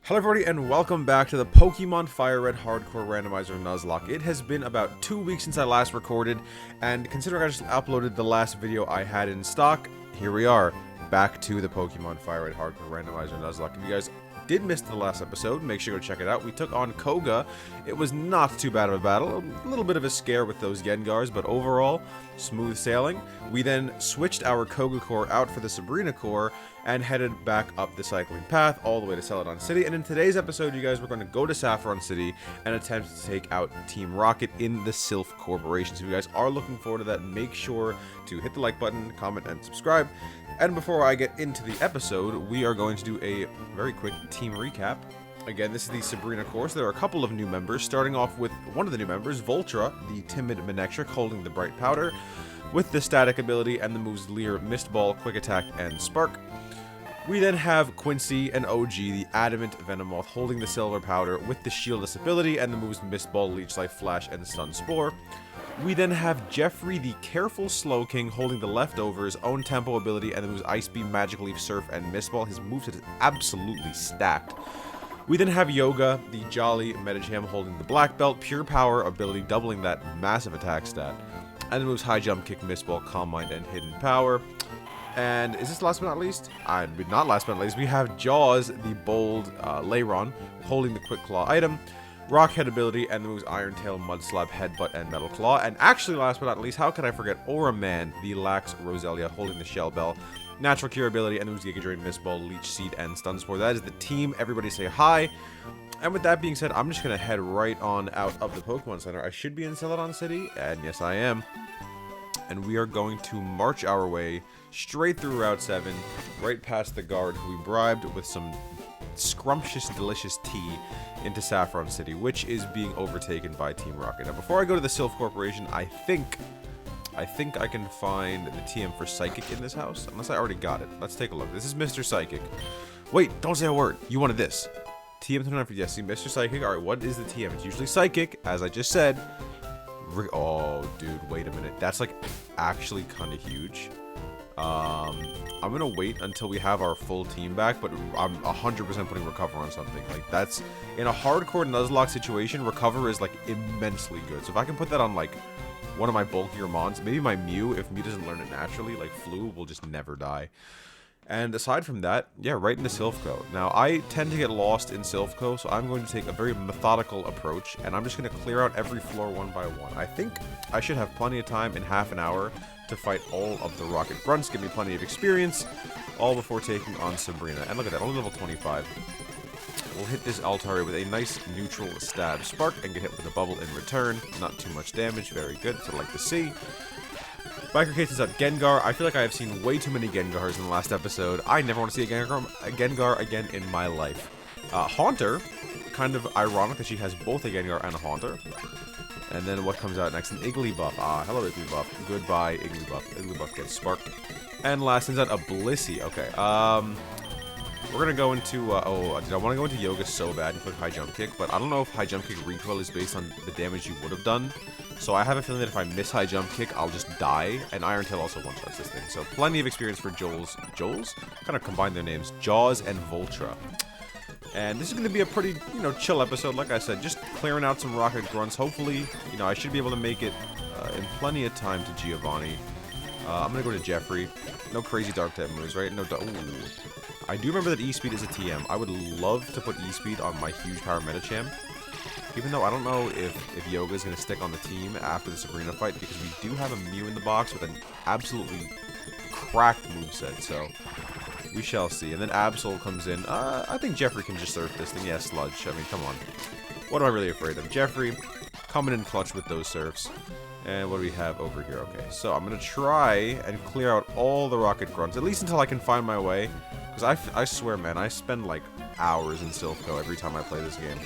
Hello everybody and welcome back to the Pokemon FireRed Hardcore Randomizer Nuzlocke. It has been about 2 weeks since I last recorded, and considering I just uploaded the last video I had in stock, here we are, back to the Pokemon FireRed Hardcore Randomizer Nuzlocke. If you guys did miss the last episode, make sure you go check it out. We took on Koga. It was not too bad of a battle, a little bit of a scare with those Gengars, but overall, smooth sailing. We then switched our Koga core out for the Sabrina core, and headed back up the cycling path all the way to Celadon City. And in today's episode, you guys, we're going to go to Saffron City and attempt to take out Team Rocket in the Sylph Corporation. So if you guys are looking forward to that, make sure to hit the like button, comment, and subscribe. And before I get into the episode, we are going to do a very quick team recap. Again, this is the Sabrina course. There are a couple of new members, starting off with one of the new members, Voltra, the timid Manectric holding the Bright Powder, with the static ability and the moves Leer, Mist Ball, Quick Attack, and Spark. We then have Quincy and OG, the Adamant Venomoth, holding the Silver Powder with the Shieldless ability and the moves Mist Ball, Leech Life, Flash, and Stun Spore. We then have Jeffrey, the Careful Slowking, holding the Leftovers, own Tempo ability, and the moves Ice Beam, Magic Leaf, Surf, and Mist Ball. His moveset is absolutely stacked. We then have Yoga, the Jolly Medicham, holding the Black Belt, Pure Power ability, doubling that massive attack stat, and the moves High Jump, Kick, Mist Ball, Calm Mind, and Hidden Power. And is this last but not least? Not last but not least, we have Jaws, the bold Lairon, holding the Quick Claw item, Rock Head ability, and the moves Iron Tail, Mud Slap, Headbutt, and Metal Claw. And actually, last but not least, how could I forget Aura Man, the Lax Roselia, holding the Shell Bell, Natural Cure ability, and the moves Giga Drain, Mist Ball, Leech Seed, and Stun Spore. That is the team. Everybody say hi. And with that being said, I'm just going to head right on out of the Pokemon Center. I should be in Celadon City, and yes, I am. And we are going to march our way straight through Route 7, right past the guard who we bribed with some scrumptious, delicious tea into Saffron City, which is being overtaken by Team Rocket. Now, before I go to the Sylph Corporation, I think I can find the TM for Psychic in this house, unless I already got it. Let's take a look. This is Mr. Psychic. Wait, don't say a word. You wanted this. TM 29 for, yes, see, Mr. Psychic. All right, what is the TM? It's usually Psychic, as I just said. Oh, dude, wait a minute. That's, like, actually kind of huge. I'm gonna wait until we have our full team back, but I'm 100% putting Recover on something. Like, that's... In a hardcore Nuzlocke situation, Recover is, like, immensely good. So if I can put that on, like, one of my bulkier mons, maybe my Mew, if Mew doesn't learn it naturally, like, Flu will just never die. And aside from that, yeah, right into Sylphco. Now, I tend to get lost in Sylphco, so I'm going to take a very methodical approach, and I'm just going to clear out every floor one by one. I think I should have plenty of time in half an hour to fight all of the Rocket Grunts, give me plenty of experience, all before taking on Sabrina. And look at that, only level 25. We'll hit this Altaria with a nice neutral stab Spark and get hit with a Bubble in return. Not too much damage, very good, so I'd like to see. Biker cases out Gengar. I feel like I have seen way too many Gengars in the last episode. I never want to see a Gengar again in my life. Haunter, kind of ironic that she has both a Gengar and a Haunter. And then what comes out next? An Igglybuff. Hello Igglybuff. Goodbye Igglybuff. Igglybuff gets Sparked. And last sends out a Blissey. Okay, we're gonna go into, did I want to go into Yoga so bad and click High Jump Kick, but I don't know if High Jump Kick recoil is based on the damage you would have done. So I have a feeling that if I miss High Jump Kick, I'll just die, and Iron Tail also one-shots this thing. So plenty of experience for Joel's? Kind of combine their names, Jaws and Voltra. And this is going to be a pretty, chill episode, like I said, just clearing out some Rocket Grunts. Hopefully, I should be able to make it in plenty of time to Giovanni. I'm going to go to Jeffrey. No crazy Dark-type moves, right? No, ooh. I do remember that E-Speed is a TM. I would love to put E-Speed on my huge power Medicham. Even though I don't know if Yoga is going to stick on the team after the Sabrina fight, because we do have a Mew in the box with an absolutely cracked moveset, so we shall see. And then Absol comes in. I think Jeffrey can just surf this thing. Yeah, Sludge. I mean, come on. What am I really afraid of? Jeffrey coming in clutch with those surfs. And what do we have over here? Okay, so I'm going to try and clear out all the Rocket Grunts, at least until I can find my way. Because I swear, man, I spend like hours in Sylphco every time I play this game.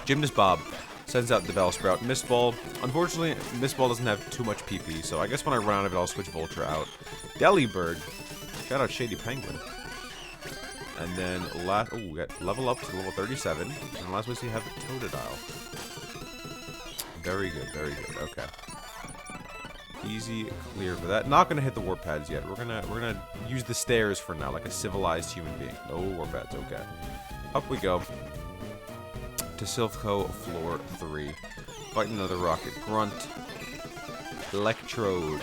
Gymnast Bob sends out the Bellsprout. Mist Ball. Unfortunately, Mist Ball doesn't have too much PP, so I guess when I run out of it, I'll switch Voltra out. Delibird. Shout out Shady Penguin. And then we got level up to level 37. And last we have Totodile. Very good, very good. Okay. Easy clear for that. Not gonna hit the warp pads yet. We're gonna use the stairs for now, like a civilized human being. No warp pads, okay. up we go to Silphco Floor 3. Fighting another Rocket Grunt. Electrode.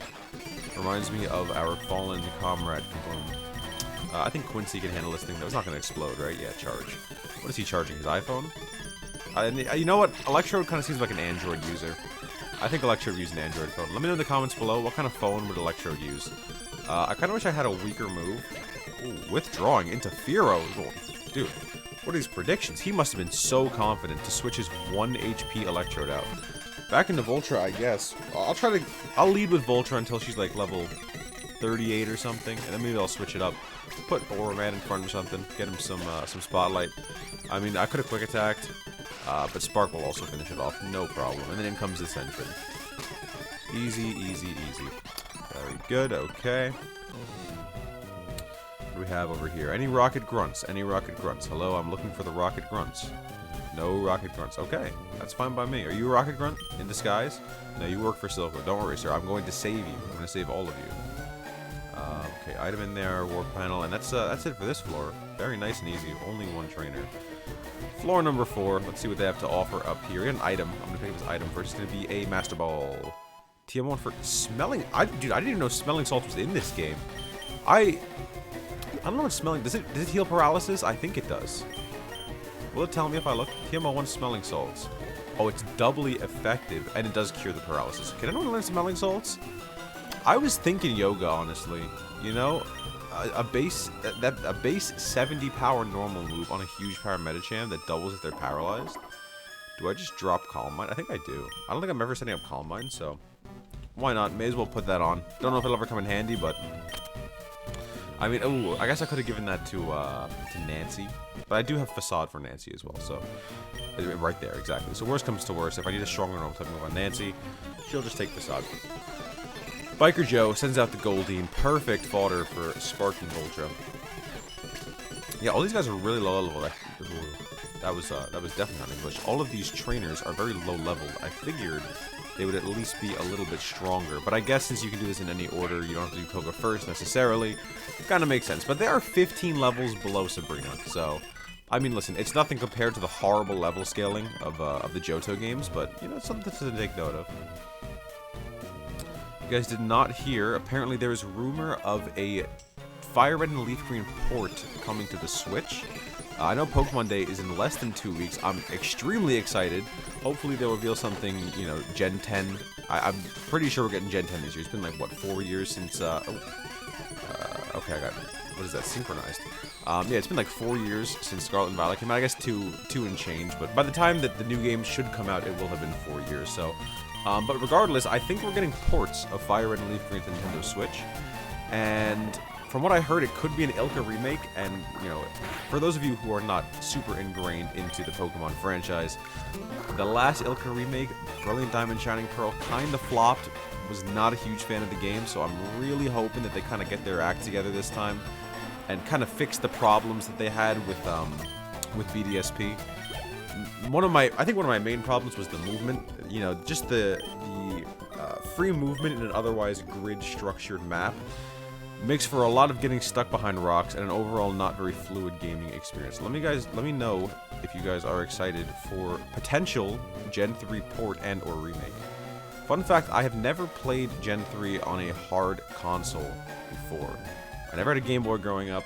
Reminds me of our fallen comrade, Kaboom. I think Quincy can handle this thing, though. It's not going to explode, right? Yeah, charge. What is he charging? His iPhone? You know what? Electrode kind of seems like an Android user. I think Electrode would use an Android phone. Let me know in the comments below, what kind of phone would Electrode use? I kind of wish I had a weaker move. Ooh, withdrawing into Firo. Dude, what are these predictions? He must have been so confident to switch his 1 HP Electrode out. Back into Voltra, I guess. I'll lead with Voltra until she's like level 38 or something, and then maybe I'll switch it up. Put Oraman in front or something. Get him some spotlight. I mean, I could have quick attacked, but Spark will also finish it off, no problem. And then in comes the Sentry. Easy, easy, easy. Very good. Okay. What do we have over here? Any Rocket Grunts? Any Rocket Grunts? Hello, I'm looking for the Rocket Grunts. No Rocket Grunts. Okay, that's fine by me. Are you a Rocket Grunt in disguise? No, you work for Silphco. Don't worry, sir. I'm going to save you. I'm going to save all of you. Okay, item in there, war panel, and that's it for this floor. Very nice and easy. Only one trainer. Floor number 4. Let's see what they have to offer up here. We got an item. I'm going to pick up this item first. It's going to be a Master Ball. TM1 for smelling. Dude, I didn't even know smelling salt was in this game. I don't know what smelling. Does it heal paralysis? I think it does. Will it tell me if I look? TM1 smelling salts. Oh, it's doubly effective, and it does cure the paralysis. Can anyone learn smelling salts? I was thinking yoga, honestly. You know, a base 70 power normal move on a huge power Medicham that doubles if they're paralyzed. Do I just drop Calm Mind? I think I do. I don't think I'm ever setting up Calm Mind, so why not? May as well put that on. Don't know if it'll ever come in handy, but I mean, oh, I guess I could have given that to Nancy, but I do have Facade for Nancy as well, so right there, exactly. So worst comes to worst, if I need a stronger normal type move on Nancy, she'll just take Facade. Biker Joe sends out the Goldeen, perfect fodder for Sparking Voltra. Yeah, all these guys are really low level. That was definitely not English. All of these trainers are very low leveled. I figured they would at least be a little bit stronger. But I guess since you can do this in any order, you don't have to do Koga first necessarily. It kind of makes sense. But they are 15 levels below Sabrina. So, I mean, listen, it's nothing compared to the horrible level scaling of the Johto games. But, you know, it's something to take note of. You guys did not hear. Apparently there is rumor of a FireRed and Leaf Green port coming to the Switch. I know Pokemon Day is in less than 2 weeks. I'm extremely excited. Hopefully they'll reveal something, you know, Gen 10. I'm pretty sure we're getting Gen 10 this year. It's been like, what, 4 years since, okay, I got, what is that, synchronized. Yeah, it's been like 4 years since Scarlet and Violet came out. I guess two and change, but by the time that the new game should come out, it will have been 4 years, so. But regardless, I think we're getting ports of FireRed and Leaf Green to Nintendo Switch. And from what I heard, it could be an Ilka remake, and, you know, for those of you who are not super ingrained into the Pokemon franchise, the last Ilka remake, Brilliant Diamond Shining Pearl, kind of flopped. Was not a huge fan of the game, so I'm really hoping that they kind of get their act together this time and kind of fix the problems that they had with BDSP. I think one of my main problems was the movement. You know, just the free movement in an otherwise grid-structured map makes for a lot of getting stuck behind rocks and an overall not very fluid gaming experience. Let me know if you guys are excited for potential Gen 3 port and or remake. Fun fact, I have never played Gen 3 on a hard console before. I never had a Game Boy growing up.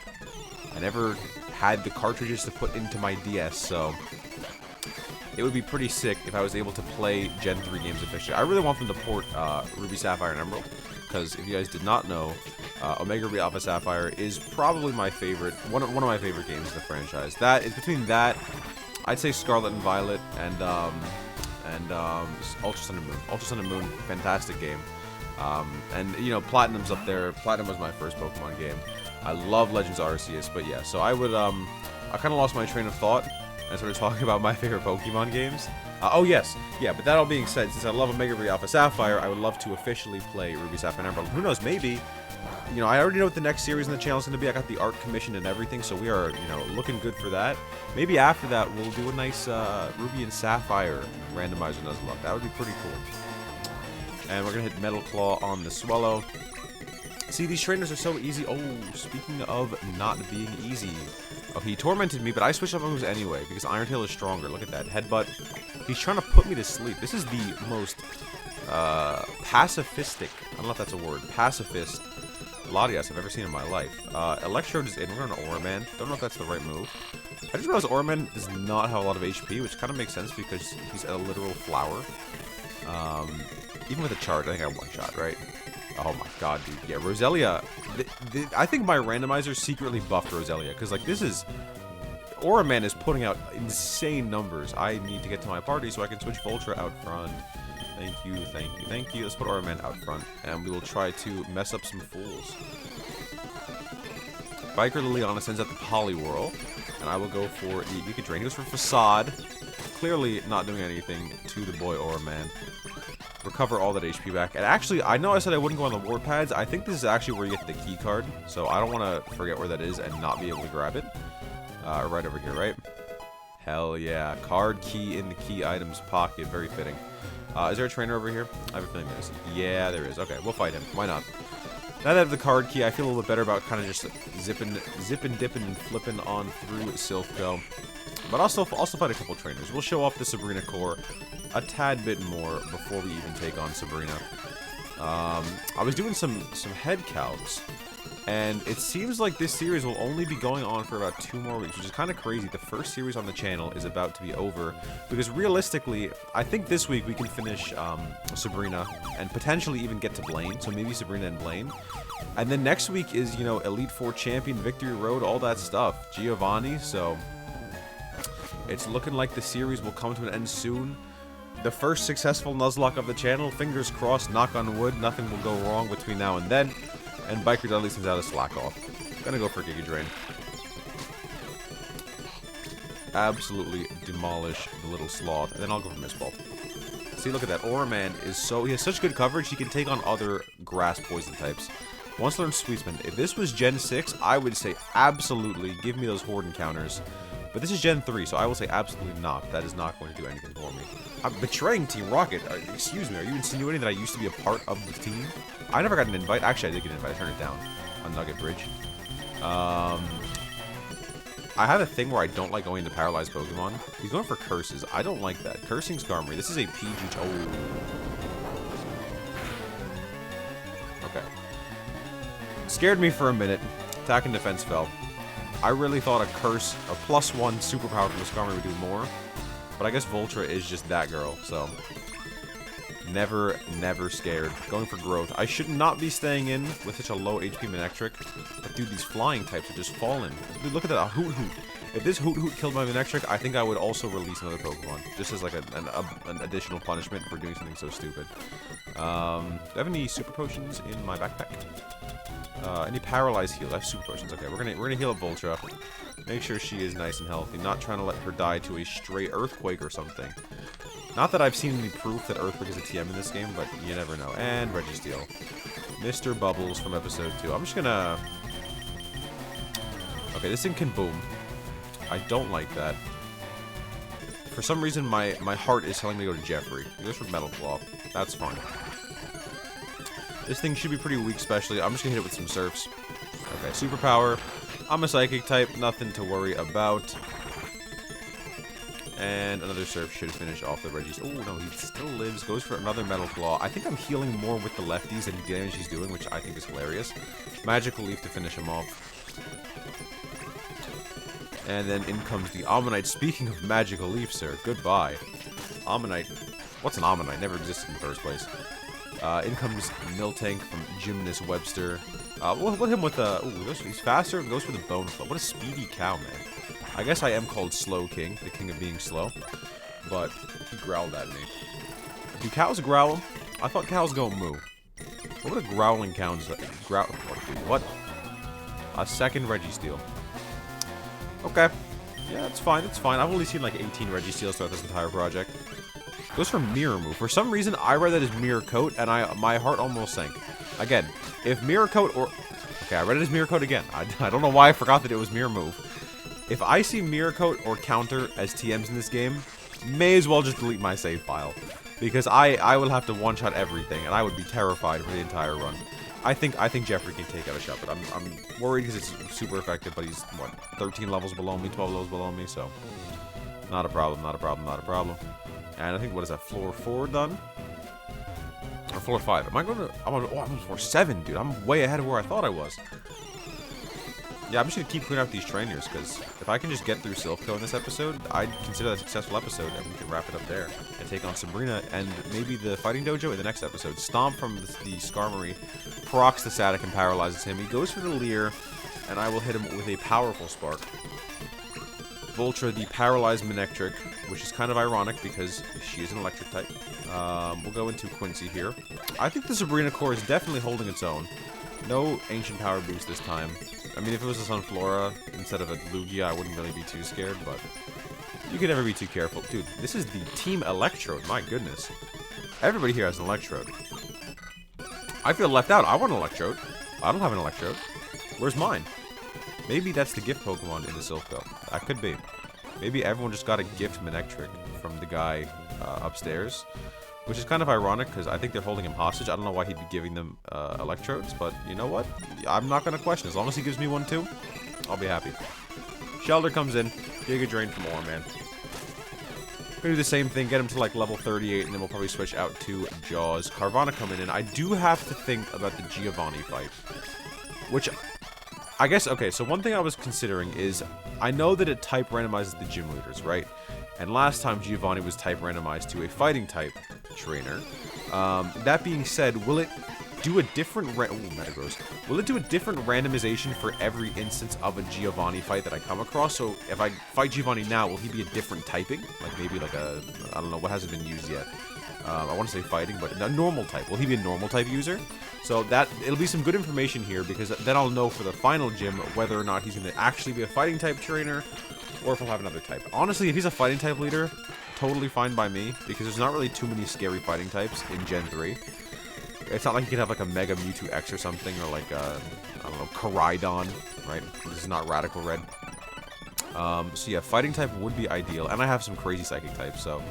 I never had the cartridges to put into my DS, so it would be pretty sick if I was able to play Gen 3 games efficiently. I really want them to port Ruby, Sapphire, and Emerald, because if you guys did not know, Omega Ruby Alpha Sapphire is probably my favorite, one of my favorite games in the franchise. That is between that, I'd say Scarlet and Violet, and Ultra Sun and Moon. Ultra Sun and Moon, fantastic game. And you know, Platinum's up there. Platinum was my first Pokemon game. I love Legends Arceus, but yeah. So I would, I kind of lost my train of thought. I started talking about my favorite Pokemon games. Oh yes, yeah, but that all being said, since I love Omega Ruby Alpha Sapphire, I would love to officially play Ruby, Sapphire, and Emerald. Who knows, maybe, you know, I already know what the next series on the channel is going to be. I got the art commissioned and everything, so we are, you know, looking good for that. Maybe after that, we'll do a nice Ruby and Sapphire Randomizer Nuzlocke. That would be pretty cool. And we're going to hit Metal Claw on the Swellow. See, these trainers are so easy. Oh, speaking of not being easy, Oh, he tormented me, but I switched up moves anyway, because Iron Tail is stronger. Look at that. Headbutt. He's trying to put me to sleep. This is the most, pacifistic, I don't know if that's a word, pacifist Latias I've ever seen in my life. Electrode is in. We're on Aura Man. Don't know if that's the right move. I just realized Aura Man does not have a lot of HP, which kind of makes sense because he's a literal flower. Even with a charge, I think I one-shot, right? Oh my god, dude. Yeah, Roselia. I think my randomizer secretly buffed Roselia, because, like, this is... Aura Man is putting out insane numbers. I need to get to my party so I can switch Voltra out front. Thank you, thank you, thank you. Let's put Aura Man out front, and we will try to mess up some fools. Biker Liliana sends out the Poliwhirl, and I will go for the Yuka Drain. He goes for Facade. Clearly not doing anything to the boy Aura Man. Recover all that HP back. And actually, I know I said I wouldn't go on the ward pads. I think this is actually where you get the key card, so I don't want to forget where that is and not be able to grab it. Right over here, right? Hell yeah. Card key in the key items pocket. Very fitting. Is there a trainer over here? I have a feeling there is. Yeah, there is. Okay, we'll fight him. Why not? Now that I have the card key, I feel a little bit better about kind of just zipping, dipping, and flipping on through Silph. But also fight a couple trainers. We'll show off the Sabrina core a tad bit more before we even take on Sabrina. I was doing some head counts, and it seems like this series will only be going on for about 2 more weeks, which is kind of crazy. The first series on the channel is about to be over, because realistically, I think this week we can finish Sabrina and potentially even get to Blaine, so maybe Sabrina and Blaine. And then next week is, you know, Elite Four Champion, Victory Road, all that stuff. Giovanni, so it's looking like the series will come to an end soon. The first successful Nuzlocke of the channel, fingers crossed, knock on wood, nothing will go wrong between now and then. And Biker Dudley sends out a Slack Off. Gonna go for Giga Drain. Absolutely demolish the little sloth, and then I'll go for Mist Ball. See, look at that. Aura Man is he has such good coverage, he can take on other grass poison types. Once learned Sweetsman. If this was Gen 6, I would say absolutely give me those Horde encounters. But this is Gen 3, so I will say absolutely not. That is not going to do anything for me. I'm betraying Team Rocket. Excuse me, are you insinuating that I used to be a part of the team? I never got an invite. Actually, I did get an invite. I turned it down on Nugget Bridge. I have a thing where I don't like going to paralyzed Pokemon. He's going for Curses. I don't like that. Cursing Skarmory. This is a PG... Oh. Okay. Scared me for a minute. Attack and defense fell. I really thought a Curse, a +1 superpower from the Skarmory would do more. But I guess Voltra is just that girl, so... Never scared. Going for growth. I should not be staying in with such a low HP Manectric. But dude, these flying types are just falling. Dude, look at that. A Hoot Hoot. If this Hoot Hoot killed my Manectric, I think I would also release another Pokemon. Just as like an additional punishment for doing something so stupid. Do I have any super potions in my backpack? Any paralyzed heal? I have super potions. Okay, we're gonna heal up Voltra. Make sure she is nice and healthy. Not trying to let her die to a stray earthquake or something. Not that I've seen any proof that Earthquake is a TM in this game, but you never know. And Registeel. Mr. Bubbles from episode 2. I'm just gonna... Okay, this thing can boom. I don't like that. For some reason, my heart is telling me to go to Jeffrey. He goes for Metal Claw. That's fine. This thing should be pretty weak, especially. I'm just gonna hit it with some Surfs. Okay, Superpower. I'm a Psychic type. Nothing to worry about. And another Surf should finish off the Regis. Oh, no, he still lives. Goes for another Metal Claw. I think I'm healing more with the lefties than the damage he's doing, which I think is hilarious. Magical Leaf to finish him off. And then in comes the Ammonite. Speaking of Magical Leaf, sir, goodbye. Ammonite. What's an Ammonite? Never existed in the first place. In comes Miltank from Gymnast Webster. We'll hit him with a... Ooh, he's faster and goes for the Bone Club. What a speedy cow, man. I guess I am called Slow King, the king of being slow. But he growled at me. Do cows growl? I thought cows don't moo. What would a growling cow do? What? A second Registeel. Okay. Yeah, it's fine, it's fine. I've only seen like 18 Registeels throughout this entire project. Goes for Mirror Move. For some reason, I read that as Mirror Coat, and my heart almost sank. Again, if Mirror Coat or... Okay, I read it as Mirror Coat again. I don't know why I forgot that it was Mirror Move. If I see Mirror Coat or Counter as TMs in this game, may as well just delete my save file. Because I will have to one-shot everything, and I would be terrified for the entire run. I think Jeffrey can take out a Shepherd. I'm worried because it's super effective, but he's, what, 13 levels below me, 12 levels below me, so not a problem, not a problem, not a problem. And I think, what is that, floor 4 done? Or floor 5? Am I going to... I'm on floor 7, dude. I'm way ahead of where I thought I was. Yeah, I'm just going to keep cleaning out these trainers, because if I can just get through Silpho in this episode, I'd consider that a successful episode, and we can wrap it up there. And take on Sabrina, and maybe the Fighting Dojo in the next episode. Stomp from the Skarmory, procs the Static and paralyzes him. He goes for the Leer, and I will hit him with a powerful Spark. Voltra the paralyzed Manectric, which is kind of ironic because she is an electric type. We'll go into Quincy here. I think the Sabrina core is definitely holding its own. No ancient power boost this time. I mean, if it was a Sunflora instead of a Lugia, I wouldn't really be too scared, but you can never be too careful. Dude, this is the Team Electrode, my goodness. Everybody here has an Electrode. I feel left out. I want an Electrode. I don't have an Electrode. Where's mine? Maybe that's the gift Pokemon in the Silpho. That could be. Maybe everyone just got a gift Manectric from the guy upstairs. Which is kind of ironic, because I think they're holding him hostage. I don't know why he'd be giving them Electrodes, but you know what? I'm not going to question. As long as he gives me one too, I'll be happy. Shelter comes in. Giga Drain from Orman. Gonna do the same thing, get him to like level 38, and then we'll probably switch out to Jaws. Carvana coming in. I do have to think about the Giovanni fight. Which... I guess, okay, so one thing I was considering is, I know that it type randomizes the gym leaders, right? And last time Giovanni was type randomized to a fighting type trainer. That being said, will it do a different will it do a different randomization for every instance of a Giovanni fight that I come across? So if I fight Giovanni now, will he be a different typing? Like maybe like a, I don't know, what hasn't been used yet? I want to say fighting, but a normal type. Will he be a normal type user? So that, it'll be some good information here, because then I'll know for the final gym whether or not he's going to actually be a fighting type trainer, or if he'll have another type. Honestly, if he's a fighting type leader, totally fine by me, because there's not really too many scary fighting types in Gen 3. It's not like you could have like a Mega Mewtwo X or something, or like a, I don't know, Koraidon, right? This is not Radical Red. So yeah, fighting type would be ideal, and I have some crazy psychic types, so...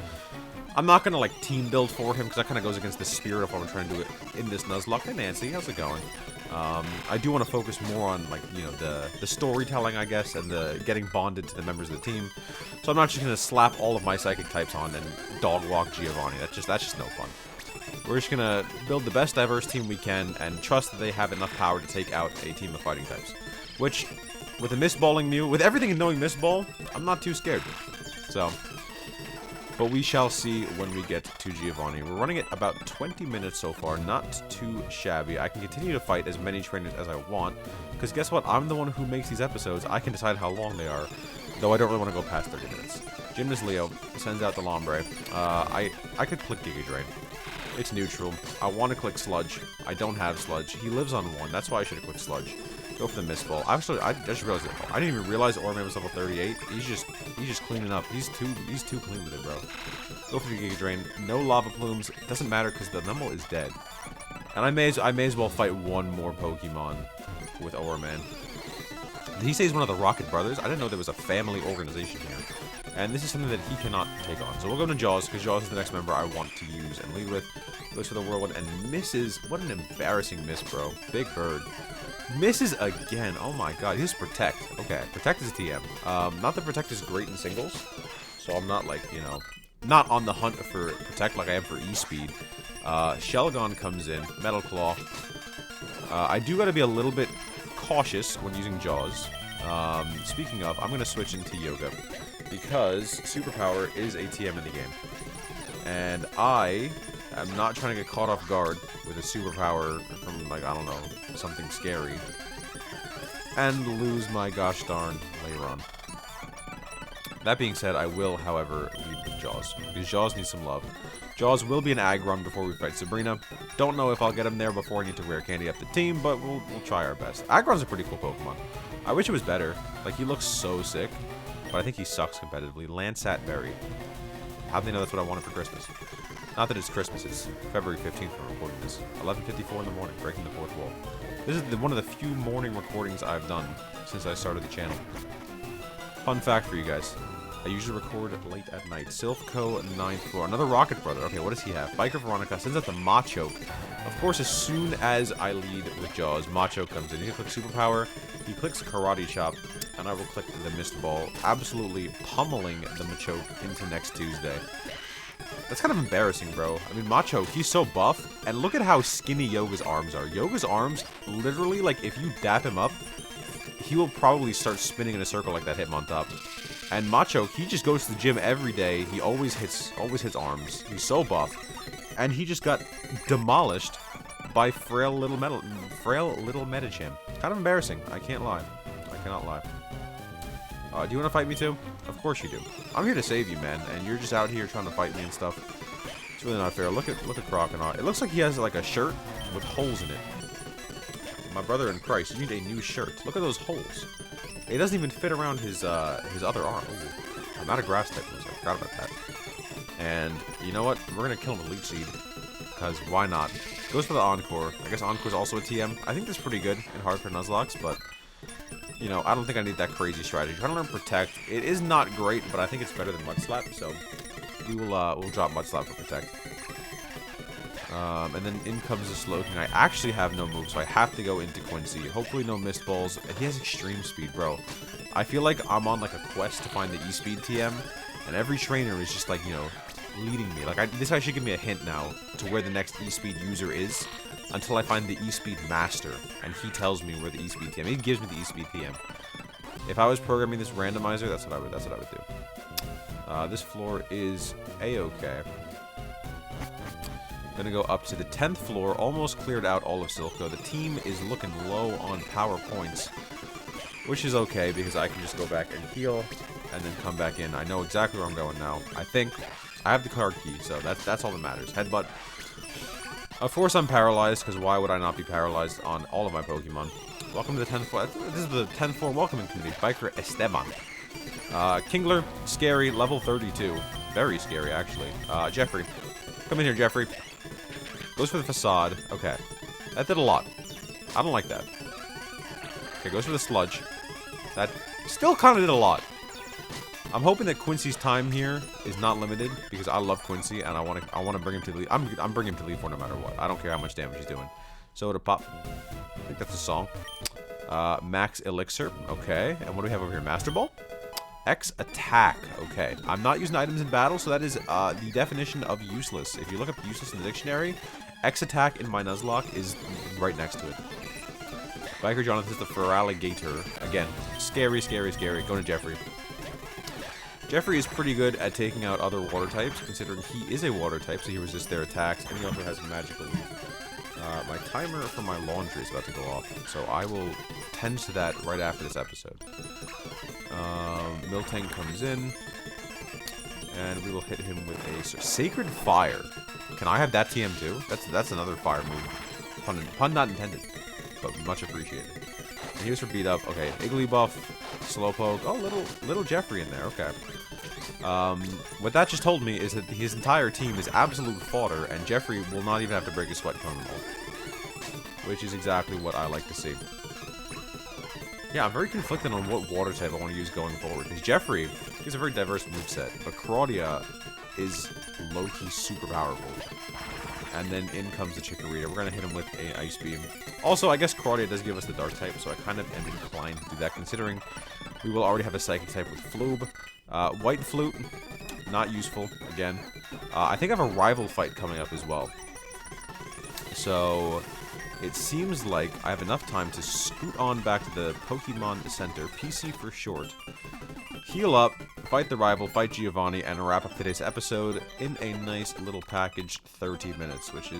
I'm not going to, like, team build for him, because that kind of goes against the spirit of what I'm trying to do it in this Nuzlocke. Hey, Nancy, how's it going? I do want to focus more on, like, you know, the storytelling, I guess, and the getting bonded to the members of the team. So I'm not just going to slap all of my psychic types on and dog walk Giovanni. That's just no fun. We're just going to build the best diverse team we can and trust that they have enough power to take out a team of fighting types. Which, with a Mistballing Mew, with everything in knowing Mistball, I'm not too scared. So... But we shall see when we get to Giovanni. We're running it about 20 minutes so far, not too shabby. I can continue to fight as many trainers as I want, because guess what? I'm the one who makes these episodes. I can decide how long they are, though I don't really want to go past 30 minutes. Gymnast Leo sends out the Lombre. I could click Giga Drain. It's neutral. I want to click Sludge. I don't have Sludge. He lives on 1. That's why I should have clicked Sludge. Go for the Mist Ball. Actually, I just realized it. I didn't even realize Orman was level 38. He's just cleaning up. He's too clean with it, bro. Go for the Giga Drain. No Lava Plumes. It doesn't matter because the Numble is dead. And I may as well fight one more Pokemon with Orman. Did he say he's one of the Rocket Brothers? I didn't know there was a family organization here. And this is something that he cannot take on. So we'll go to Jaws, because Jaws is the next member I want to use and lead with. Goes for the Whirlwind and misses. What an embarrassing miss, bro. Big Bird. Misses again. Oh my god. He's Protect. Okay. Protect is a TM. Not that Protect is great in singles. So I'm not like, you know, not on the hunt for Protect like I am for E-Speed. Shelgon comes in. Metal Claw. I do gotta be a little bit cautious when using Jaws. Speaking of, I'm gonna switch into Yoga, because Superpower is a TM in the game. And I am not trying to get caught off guard with a Superpower from, like, I don't know, something scary. And lose my gosh darn Lairon. That being said, I will, however, lead with Jaws, because Jaws needs some love. Jaws will be an ag run before we fight Sabrina. Don't know if I'll get him there before I need to rare candy up the team, but we'll try our best. Agron's a pretty cool Pokemon. I wish it was better. Like, he looks so sick, but I think he sucks competitively. Landsat Berry. How do they know that's what I wanted for Christmas? Not that it's Christmas, it's February 15th when I'm recording this. 11:54 in the morning, breaking the fourth wall. This is one of the few morning recordings I've done since I started the channel. Fun fact for you guys. I usually record late at night. Silphco, 9th floor. Another Rocket Brother. Okay, what does he have? Biker Veronica sends out the Machoke. Of course, as soon as I lead with Jaws, Machoke comes in. He clicks Superpower, he clicks Karate Chop, and I will click the Mist Ball, absolutely pummeling the Machoke into next Tuesday. That's kind of embarrassing, bro. I mean, Machoke, he's so buff, and look at how skinny Yoga's arms are. Yoga's arms, literally, like, if you dap him up, he will probably start spinning in a circle like that Hitmontop. And Machoke, he just goes to the gym every day. He always hits arms. He's so buff. And he just got demolished by frail little Metacham. Kind of embarrassing. I can't lie. I cannot lie. Do you want to fight me too? Of course you do. I'm here to save you, man. And you're just out here trying to fight me and stuff. It's really not fair. Look at Crocodile. It looks like he has like a shirt with holes in it. My brother in Christ, you need a new shirt. Look at those holes. It doesn't even fit around his other arm. Ooh. I'm out of grass type moves. I forgot about that. And you know what? We're gonna kill him with Leech Seed. Because why not? Goes for the Encore. I guess Encore's also a TM. I think that's pretty good in hardcore Nuzlocks, but you know, I don't think I need that crazy strategy. Trying to learn Protect. It is not great, but I think it's better than Mud Slap, so we'll drop Mud Slap for Protect. And then in comes the Slowking. I actually have no move, so I have to go into Quincy. Hopefully no Mist Balls. He has extreme speed, bro. I feel like I'm on like a quest to find the E-Speed TM, and every trainer is just like, you know, leading me. Like, this guy should give me a hint now to where the next E-Speed user is until I find the E-Speed Master, and he tells me where the E-Speed TM. He gives me the E-Speed TM. If I was programming this randomizer, that's what I would do. This floor is A-okay. Gonna go up to the 10th floor, almost cleared out all of Silphco. The team is looking low on power points, which is okay because I can just go back and heal and then come back in. I know exactly where I'm going now. I think I have the card key, so that's all that matters. Headbutt. Of course I'm paralyzed, because why would I not be paralyzed on all of my Pokemon? Welcome to the 10th floor. This is the 10th floor welcoming community. Biker Esteban. Kingler, scary, level 32. Very scary, actually. Jeffrey. Come in here, Jeffrey. Goes for the Facade. Okay. That did a lot. I don't like that. Okay, goes for the Sludge. That still kind of did a lot. I'm hoping that Quincy's time here is not limited, because I love Quincy, and I want to bring him to the lead. I'm bringing him to lead for no matter what. I don't care how much damage he's doing. Soda Pop. I think that's a song. Max Elixir. Okay. And what do we have over here? Master Ball? X Attack. Okay. I'm not using items in battle, so that is the definition of useless. If you look up useless in the dictionary, X Attack in my Nuzlocke is right next to it. Biker Jonathan is the Feraligator. Again, scary, scary, scary. Go to Jeffrey. Jeffrey is pretty good at taking out other water types, considering he is a water type, so he resists their attacks, and he also has magical leaf. My timer for my laundry is about to go off, so I will tend to that right after this episode. Miltank comes in, and we will hit him with a Sacred Fire. Can I have that TM too? That's another fire move. Pun not intended, but much appreciated. And he was for beat up. Okay, Igglybuff, Slowpoke. Oh, little Jeffrey in there. Okay. What that just told me is that his entire team is absolute fodder, and Jeffrey will not even have to break his sweat coming home. Which is exactly what I like to see. Yeah, I'm very conflicted on what water type I want to use going forward. Because Jeffrey, he's a very diverse moveset, but Karate is low-key super powerful. And then in comes the Chikorita. We're going to hit him with a Ice Beam. Also, I guess Karate does give us the Dark type, so I kind of am inclined to do that, considering we will already have a Psychic type with Floob. White Flute, not useful, again. I think I have a rival fight coming up as well. So it seems like I have enough time to scoot on back to the Pokemon Center, PC for short, heal up, fight the rival, fight Giovanni, and wrap up today's episode in a nice little package, 30 minutes, which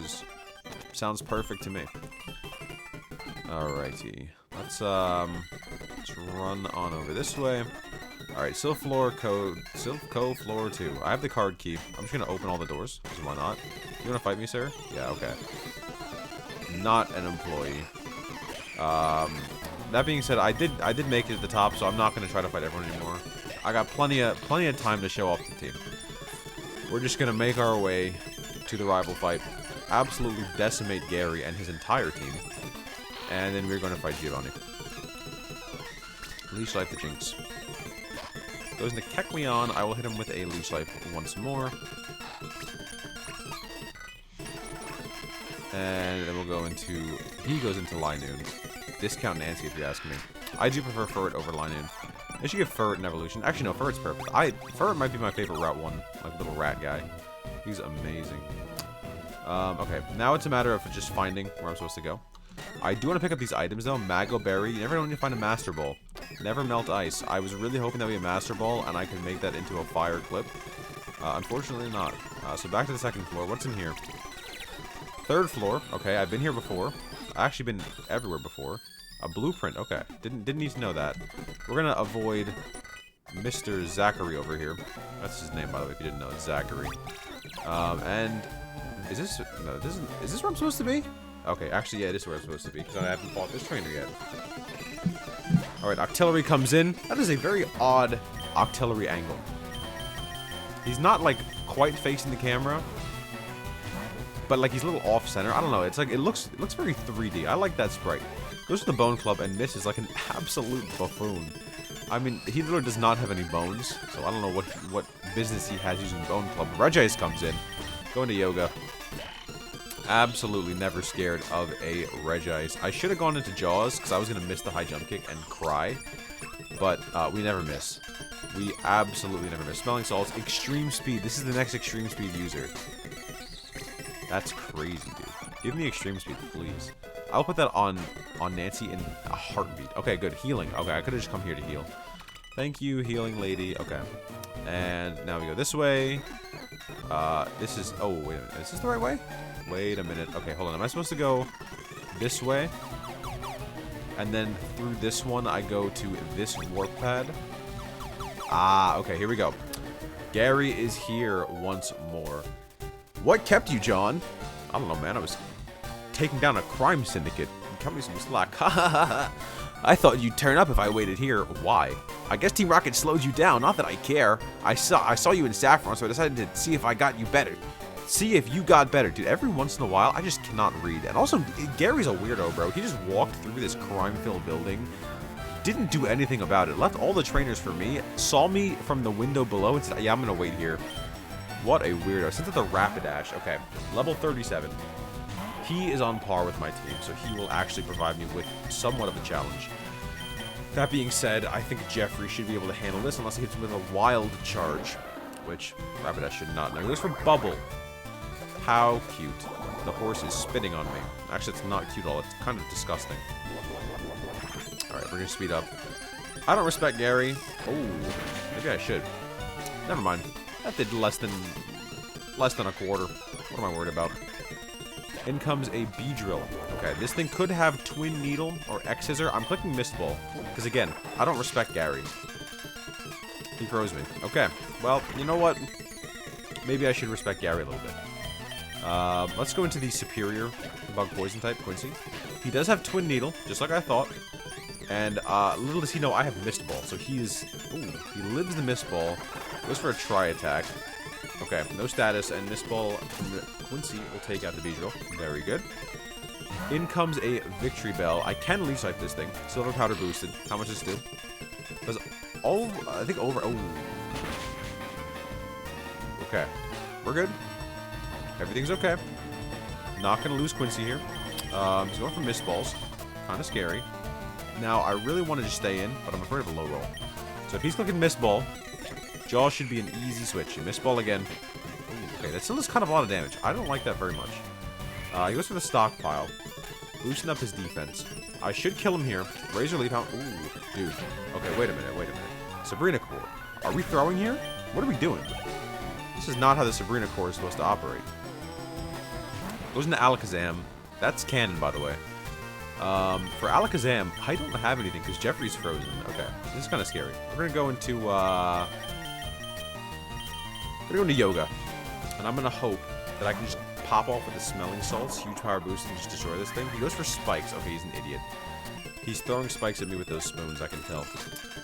sounds perfect to me. Alrighty, let's run on over this way. Alright, Silphco floor 2. I have the card key. I'm just gonna open all the doors, because why not? You wanna fight me, sir? Yeah, okay. Not an employee. That being said, I did make it to the top, so I'm not gonna try to fight everyone anymore. I got plenty of time to show off the team. We're just gonna make our way to the rival fight, absolutely decimate Gary and his entire team, and then we're gonna fight Giovanni. Leash Life the Jinx. Goes into Kekleon. I will hit him with a Leech Life once more. And then we'll go into... He goes into Linoon. Discount Nancy, if you ask me. I do prefer FireRed over Linoon. I should give FireRed an evolution. Actually, no, FireRed's perfect. FireRed might be my favorite Route 1. Like, little rat guy. He's amazing. Okay, now it's a matter of just finding where I'm supposed to go. I do want to pick up these items, though. Mago Berry. You never know when you find a Master Ball. Never Melt Ice. I was really hoping that would be a Master Ball, and I could make that into a fire clip. Unfortunately not. So back to the second floor. What's in here? Third floor. Okay, I've been here before. I've actually been everywhere before. A blueprint. Okay, didn't need to know that. We're gonna avoid Mr. Zachary over here. That's his name, by the way, if you didn't know. It's Zachary. And is this... No, this isn't... Is this where I'm supposed to be? Okay, actually, yeah, this is where I'm supposed to be, because I haven't fought this trainer yet. Alright, Octillery comes in. That is a very odd Octillery angle. He's not, like, quite facing the camera, but, like, he's a little off-center. I don't know, it's like, it looks very 3D. I like that sprite. Goes to the Bone Club and misses like an absolute buffoon. I mean, he literally does not have any bones, so I don't know what business he has using Bone Club. Regice comes in. Going to Yoga. Absolutely never scared of a Regice. I should have gone into Jaws, because I was going to miss the high jump kick and cry. But we never miss. We absolutely never miss. Smelling Salts, Extreme Speed. This is the next Extreme Speed user. That's crazy, dude. Give me Extreme Speed, please. I'll put that on Nancy in a heartbeat. Okay, good. Healing. Okay, I could have just come here to heal. Thank you, healing lady. Okay. And now we go this way. This is... Oh, wait a minute. Is this the right way? Wait a minute. Okay, hold on. Am I supposed to go this way? And then through this one, I go to this warp pad. Ah, okay. Here we go. Gary is here once more. What kept you, John? I don't know, man. I was taking down a crime syndicate. Cut me some slack. Ha ha ha ha. I thought you'd turn up if I waited here. Why? I guess Team Rocket slowed you down. Not that I care. I saw you in Saffron, so I decided to see if I got you better. See if you got better. Dude, every once in a while, I just cannot read. And also, Gary's a weirdo, bro. He just walked through this crime-filled building. Didn't do anything about it. Left all the trainers for me. Saw me from the window below and said, yeah, I'm going to wait here. What a weirdo. Sent to the Rapidash. Okay, level 37. He is on par with my team, so he will actually provide me with somewhat of a challenge. That being said, I think Jeffrey should be able to handle this unless he hits him with a wild charge, which Rapidash should not know. He goes for Bubble. How cute. The horse is spitting on me. Actually, it's not cute at all. It's kind of disgusting. Alright, we're going to speed up. I don't respect Gary. Oh, maybe I should. Never mind. That did less than a quarter. What am I worried about? In comes a Beedrill. Okay, this thing could have Twin Needle or X-Scissor. I'm clicking Mist Ball. Because again, I don't respect Gary. He froze me. Okay, well, you know what? Maybe I should respect Gary a little bit. Let's go into the superior bug poison type, Quincy. He does have Twin Needle, just like I thought. And little does he know I have Mist Ball. So he is... Ooh, he lives the Mist Ball. Goes for a tri-attack. Okay, no status, and Mist Ball from Quincy will take out the Beedrill. Very good. In comes a Victory Bell. I can Leech Life this thing. Silver Powder boosted. How much does it do? Does all... I think over... Oh. Okay. We're good. Everything's okay. Not going to lose Quincy here. He's going for Mist Balls. Kind of scary. Now, I really want to just stay in, but I'm afraid of a low roll. So if he's clicking Mist Ball, Jaw should be an easy switch. Mist Ball again. Ooh, okay, that still does kind of a lot of damage. I don't like that very much. He goes for the Stockpile. Boosting up his defense. I should kill him here. Razor Leaf out. Ooh, dude. Okay, wait a minute. Sabrina Core. Are we throwing here? What are we doing? This is not how the Sabrina Core is supposed to operate. Goes into Alakazam. That's canon, by the way. For Alakazam, I don't have anything because Jeffrey's frozen. Okay, this is kind of scary. We're gonna go into Yoga, and I'm gonna hope that I can just pop off with the Smelling Salts, huge power boost, and just destroy this thing. He goes for Spikes. Okay, he's an idiot. He's throwing spikes at me with those spoons. I can tell.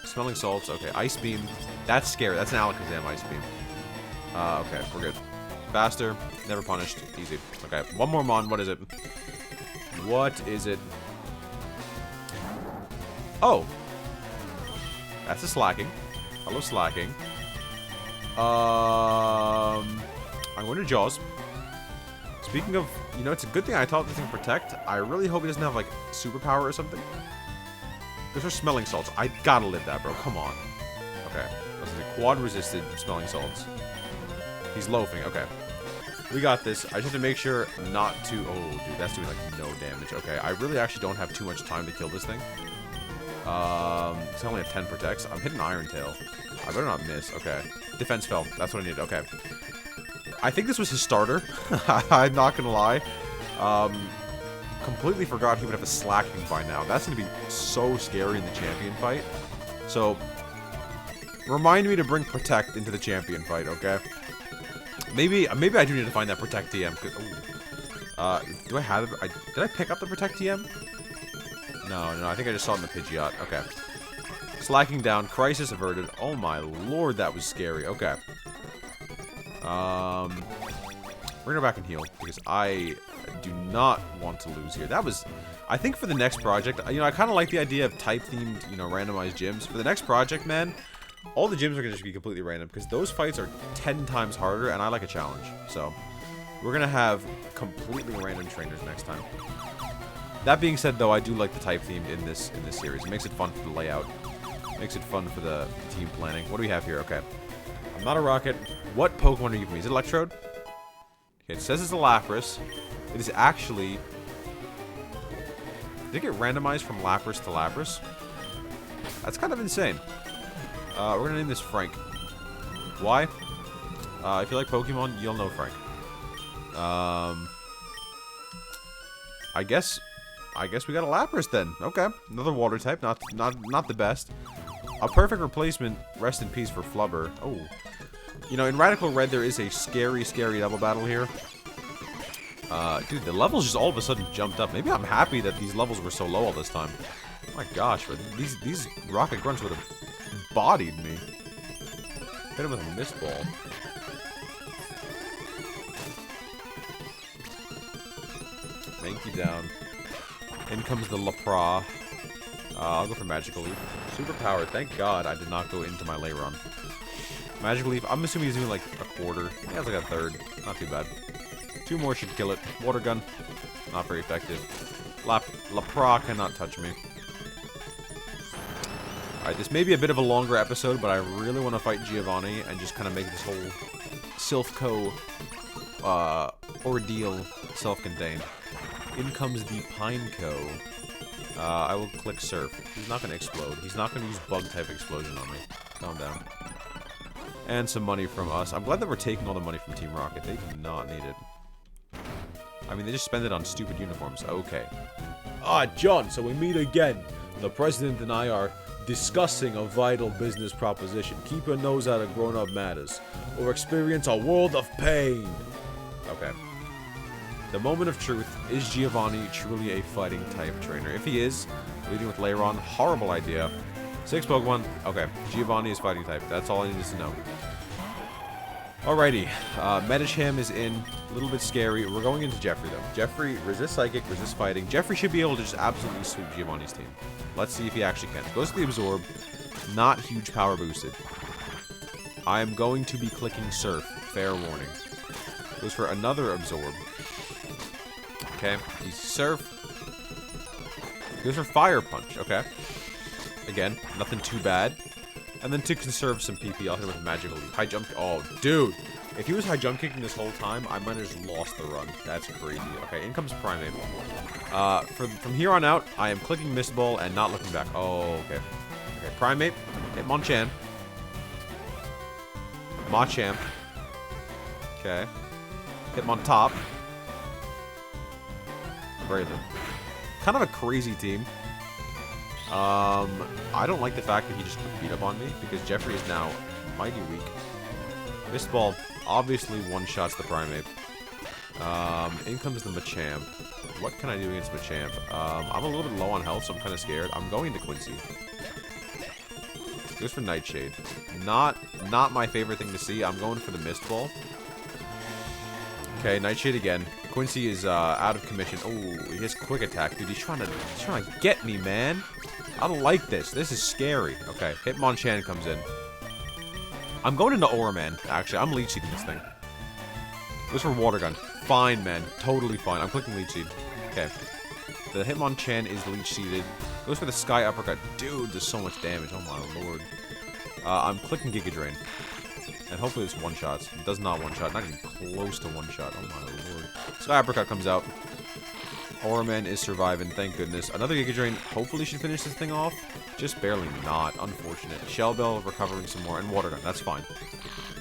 Smelling Salts. Okay, Ice Beam. That's scary. That's an Alakazam Ice Beam. Okay, we're good. Faster, never punished, easy. Okay, one more Mon. What is it? What is it? Oh! That's a Slacking. Hello, slacking. I'm going to Jaws. Speaking of, you know, it's a good thing I taught this thing Protect. I really hope he doesn't have, like, superpower or something. Those are smelling salts. I gotta live that, bro. Come on. Okay. This is a quad-resisted smelling salts. He's loafing. Okay. We got this. I just have to make sure not to... Oh, dude, that's doing, like, no damage. Okay. I really actually don't have too much time to kill this thing. It's only have 10 protects. I'm hitting Iron Tail. I better not miss. Okay. Defense fell. That's what I needed. Okay. I think this was his starter. I'm not gonna lie. Completely forgot he would have a slacking by now. That's gonna be so scary in the champion fight. So, remind me to bring Protect into the champion fight, okay? Maybe I do need to find that Protect TM. Do I have it? Did I pick up the Protect TM? No, I think I just saw it in the Pidgeot. Okay. Slacking down. Crisis averted. Oh my lord, that was scary. Okay. We're gonna go back and heal, because I do not want to lose here. That was... I think for the next project, you know, I kind of like the idea of type-themed, you know, randomized gyms. For the next project, man, all the gyms are gonna just be completely random, because those fights are 10 times harder, and I like a challenge. So, we're gonna have completely random trainers next time. That being said, though, I do like the type-themed in this series. It makes it fun for the layout. It makes it fun for the team planning. What do we have here? Okay. I'm not a rocket. What Pokemon are you giving me? Is it Electrode? Okay, it says it's a Lapras. It is actually... Did it get randomized from Lapras to Lapras? That's kind of insane. We're gonna name this Frank. Why? If you like Pokemon, you'll know Frank. I guess we got a Lapras then. Okay, another Water type. Not the best. A perfect replacement. Rest in peace for Flubber. Oh. You know, in Radical Red, there is a scary double battle here. Dude, the levels just all of a sudden jumped up. Maybe I'm happy that these levels were so low all this time. Oh my gosh, but these Rocket Grunts would have bodied me. Hit him with a Mist Ball. Mankey down. In comes the Lapra. I'll go for Magical Leaf. Super Power. Thank God I did not go into my Lairon. Magical Leaf. I'm assuming he's doing like a quarter. He has like a third. Not too bad. 2 more should kill it. Water Gun. Not very effective. Lapra cannot touch me. Alright, this may be a bit of a longer episode, but I really want to fight Giovanni and just kind of make this whole Silphco ordeal self-contained. In comes the Pineco. I will click Surf. He's not going to explode. He's not going to use Bug-type Explosion on me. Calm down. And some money from us. I'm glad that we're taking all the money from Team Rocket. They do not need it. I mean, they just spend it on stupid uniforms. Okay. Ah, John, so we meet again. The President and I are discussing a vital business proposition. Keep your nose out of grown-up matters, or experience a world of pain. Okay. The moment of truth. Is Giovanni truly a fighting type trainer? If he is, leading with Lairon, horrible idea. 6 Pokemon. Okay. Giovanni is fighting type. That's all I needed to know. Alrighty. Medicham is in. A little bit scary. We're going into Jeffrey, though. Jeffrey, resist Psychic, resist Fighting. Jeffrey should be able to just absolutely sweep Giovanni's team. Let's see if he actually can. Goes to the Absorb. Not huge power boosted. I am going to be clicking Surf. Fair warning. Goes for another Absorb. Okay. He's Surf. Goes for Fire Punch. Okay. Again, nothing too bad. And then to conserve some PP, I'll hit him with Magical Leap. High Jump. Oh, dude. If he was high jump kicking this whole time, I might have just lost the run. That's crazy. Okay, in comes Primeape. From here on out, I am clicking Mist Ball and not looking back. Oh, okay. Okay, Primeape. Hit Machamp. Machamp. Okay. Hit Top. Very good. Kind of a crazy team. I don't like the fact that he just beat up on me, because Jeffrey is now mighty weak. Mist Ball obviously one-shots the Primeape. In comes the Machamp. What can I do against Machamp? I'm a little bit low on health, so I'm kind of scared. I'm going to Quincy. Goes for Nightshade. Not my favorite thing to see. I'm going for the Mist Ball. Okay, Nightshade again. Quincy is out of commission. Oh, he has Quick Attack, dude. He's trying to get me, man. I don't like this. This is scary. Okay, Hitmonchan comes in. I'm going into Aura Man, actually. I'm Leech Seeding this thing. Goes for Water Gun. Fine, man. Totally fine. I'm clicking Leech Seed. Okay. The Hitmonchan is Leech Seeded. Goes for the Sky Uppercut. Dude, does so much damage. Oh my lord. I'm clicking Giga Drain. And hopefully it's one-shots. It does not one-shot. Not even close to one-shot. Oh my lord. Sky Uppercut comes out. Aura Man is surviving, thank goodness. Another Giga Drain hopefully should finish this thing off. Just barely not. Unfortunate. Shell Bell recovering some more. And Water Gun. That's fine.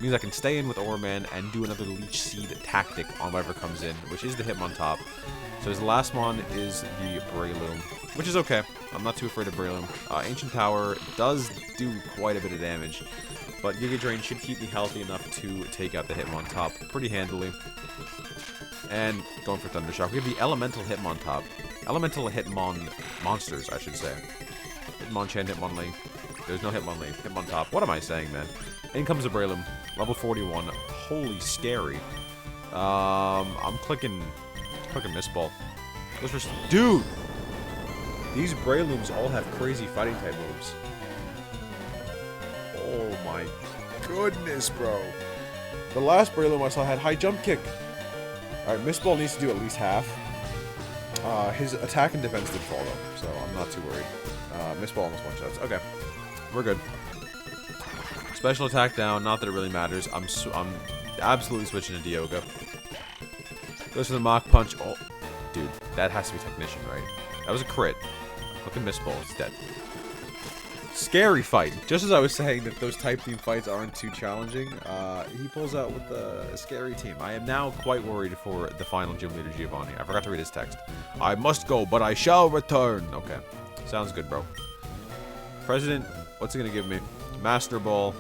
Means I can stay in with Aura Man and do another Leech Seed tactic on whatever comes in, which is the Hitmontop. So his last mon is the Breloom, which is okay. I'm not too afraid of Breloom. Ancient Power does do quite a bit of damage, but Giga Drain should keep me healthy enough to take out the Hitmontop pretty handily. And going for Thundershock, we have the Elemental Hitmontop. Elemental monsters, I should say. Hitmonchan, Hitmonlee. There's no Hitmonlee. Hitmontop. What am I saying, man? In comes the Breloom. Level 41. Holy scary. I'm clicking Mist Ball. Dude! These Brelooms all have crazy fighting type moves. Oh my goodness, bro. The last Breloom I saw had high jump kick. Alright, Mist Ball needs to do at least half. His attack and defense did fall though, so I'm not too worried. Mist Ball almost one-shots. Okay. We're good. Special attack down, not that it really matters. I'm absolutely switching to Diogo. Goes for the Mach Punch. Oh, dude, that has to be Technician, right? That was a crit. Look at Mist Ball, it's dead. Scary fight. Just as I was saying that those type team fights aren't too challenging, he pulls out with a scary team. I am now quite worried for the final gym leader, Giovanni. I forgot to read his text. I must go, but I shall return. Okay. Sounds good, bro. President, what's he gonna give me? Master Ball.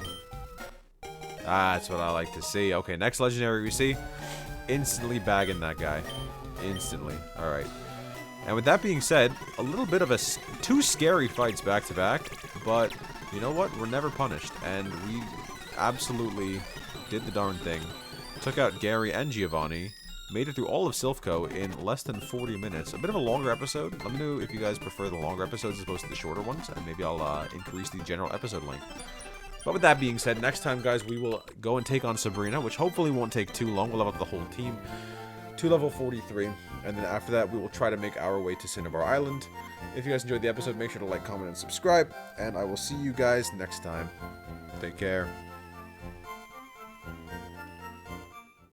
That's what I like to see. Okay, next legendary we see. Instantly bagging that guy. Instantly. Alright. And with that being said, a little bit of two scary fights back to back. But, you know what? We're never punished. And we absolutely did the darn thing. Took out Gary and Giovanni. Made it through all of Silphco in less than 40 minutes. A bit of a longer episode. Let me know if you guys prefer the longer episodes as opposed to the shorter ones. And maybe I'll increase the general episode length. But with that being said, next time, guys, we will go and take on Sabrina, which hopefully won't take too long. We'll level up the whole team to level 43. And then after that, we will try to make our way to Cinnabar Island. If you guys enjoyed the episode, make sure to like, comment, and subscribe. And I will see you guys next time. Take care.